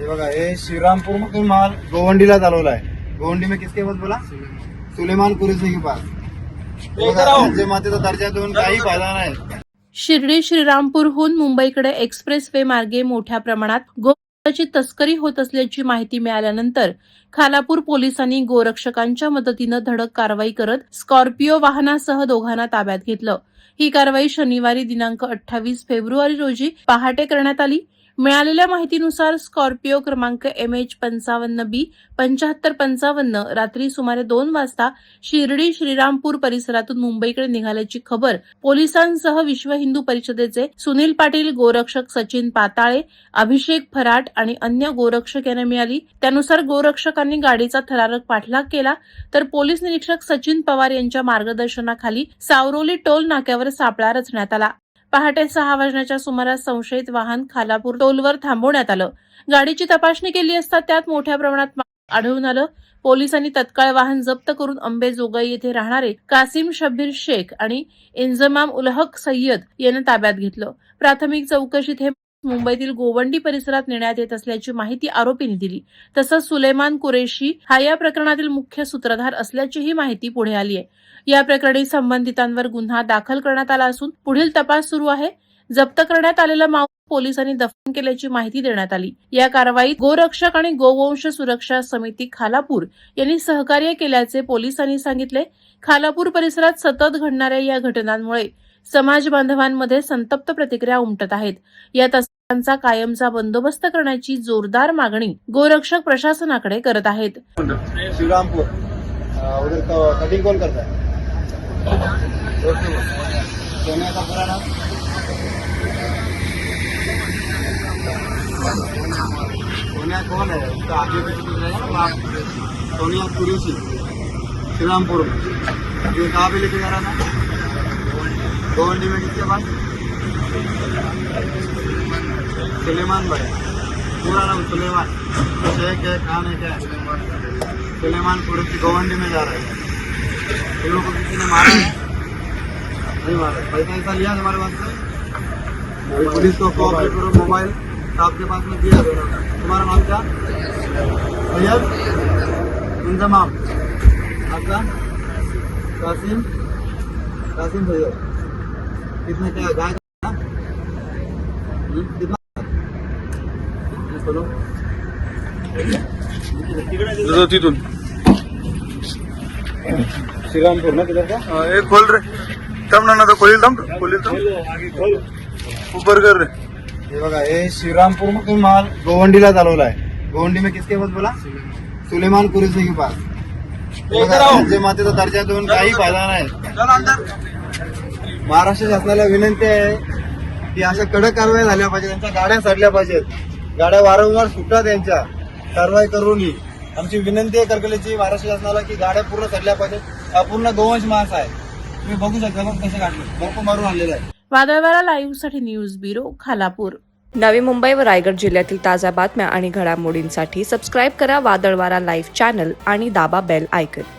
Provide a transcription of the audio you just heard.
बघा हे श्रीरामपुर में माल गोवंडीला चालवला है। गोवंडी में किसके पास बोला? सुलेमान कुरेशी के पास। राज्य मातेचा दर्जा देऊन काही फायदा नाही। शिर्डी श्रीरामपूरहून मुंबईकडे एक्सप्रेस वे मार्गे मोठ्या प्रमाणात गोवंशाची तस्करी होत असल्याची माहिती मिळाल्यानंतर खालापूर पोलिसांनी गोरक्षकांच्या मदतीनं धडक कारवाई करत स्कॉर्पिओ वाहनासह दोघांना ताब्यात घेतलं। ही कारवाई शनिवारी दिनांक 28 फेब्रुवारी रोजी पहाटे करण्यात आली। मिळालेल्या माहितीनुसार स्कॉर्पिओ क्रमांक MH55B 7555 रात्री सुमारे 2 वाजता शिर्डी श्रीरामपूर परिसरातून मुंबईकडे निघाल्याची खबर पोलिसांसह विश्व हिंदू परिषदेचे सुनील पाटील, गोरक्षक सचिन पाताळे, अभिषेक फराट आणि अन्य गोरक्षक यांना मिळाली। त्यानुसार गोरक्षकांनी गाडीचा थरारक पाठलाग केला तर पोलीस निरीक्षक सचिन पवार यांच्या मार्गदर्शनाखाली सावरोली टोल नाक्यावर सापळा रचण्यात आला। पहाटे 6 वाजण्याच्या सुमारास संशयित वाहन खालापूर टोलवर थांबवण्यात आलं। गाडीची तपासणी केली असता त्यात मोठ्या प्रमाणात आढळून आलं। पोलिसांनी तत्काळ वाहन जप्त करून अंबेजोगाई येथे राहणारे कासिम शब्बीर शेख आणि इंजमाम उल हक सय्यद यांना ताब्यात घेतलं। प्राथमिक चौकशीत हे मुंबईतील गोवंडी परिसरात नेण्यात येत असल्याची माहिती आरोपींनी दिली। तसंच सुलेमान कुरेशी हा या प्रकरणातील मुख्य सूत्रधार असल्याचीही माहिती पुढे आली आहे। या प्रकरणी संबंधितांवर गुन्हा दाखल करण्यात आला असून पुढील तपास सुरू आहे। जप्त करण्यात आलेला माल पोलिसांनी दफन केल्याची माहिती देण्यात आली। या कारवाईत गोरक्षक आणि गोवंश सुरक्षा समिती खालापूर यांनी सहकार्य केल्याचे पोलिसांनी सांगितले। खालापूर परिसरात सतत घडणाऱ्या या घटनांमुळे समाज बांधवांमध्ये संतप्त प्रतिक्रिया उमटत आहेत। या तस्करांचा कायमचा बंदोबस्त करण्याची जोरदार मागणी गोरक्षक प्रशासनाकडे करत आहेत। श्रीरामपुर उधर तो कटिंग कौन करता है? सोनिया का पूरा नाम? सोनिया कौन है? उसका आगे भी कुछ रहेगा ना बाप। सोनिया कुरेशी श्रीरामपुर में जो कहाँ पे लेके जा रहा था? गोवंडी में किसके पास? सुलेमान भाई, पूरा नाम सुलेमान शेख है, खान है, क्या है? सुलेमान कुरेशी गोवंडी में जा रहा है। तुम लोग को किसी ने मारा है? नहीं मारा। पैसा ऐसा लिया हमारे पास से? पुलिस को कॉपरेट करो, मोबाइल आपके पास में दिया। तुम्हारा नाम क्या? सैयद इंजमाम, आपका? कासिम सैयद। कितने क्या गाय का? कितना? बोलो तिथून श्रीरामपुर ना किधर का? एक खोल रे तम ना तो खोलील तम ऊपर कर रे। हे बघा हे श्रीरामपुर में माल गोवंडीला चालवला है। गोवंडी में किसके पास बोला? सुलेमान कुरेशी के पास। राज्य मातेचा दर्जा देऊन काही फायदा नाही। महाराष्ट्र शासनाला विनंती आहे की अशा कडक कारवाई झाल्या पाहिजे, त्यांच्या गाड्या सडल्या पाहिजेत, गाड्या वारंवार सुटतात त्यांच्या, कारवाई करून आमची विनंती आहे करकलेची महाराष्ट्र शासनाला की गाड्या पूर्ण सडल्या पाहिजेत। पूर्ण गोवंश माणसं आहे, तुम्ही बघू शकता मग कसे काढले, बर्फ मारून आणलेला आहे। वादळवाडा लाईव्हसाठी न्यूज ब्युरो खालापूर। नवी मुंबई व रायगड जिल्ह्यातील ताज्या बातम्या आणि घडामोडींसाठी सबस्क्राईब करा वादळवाडा लाईव्ह चॅनल आणि दाबा बेल आयकॉन।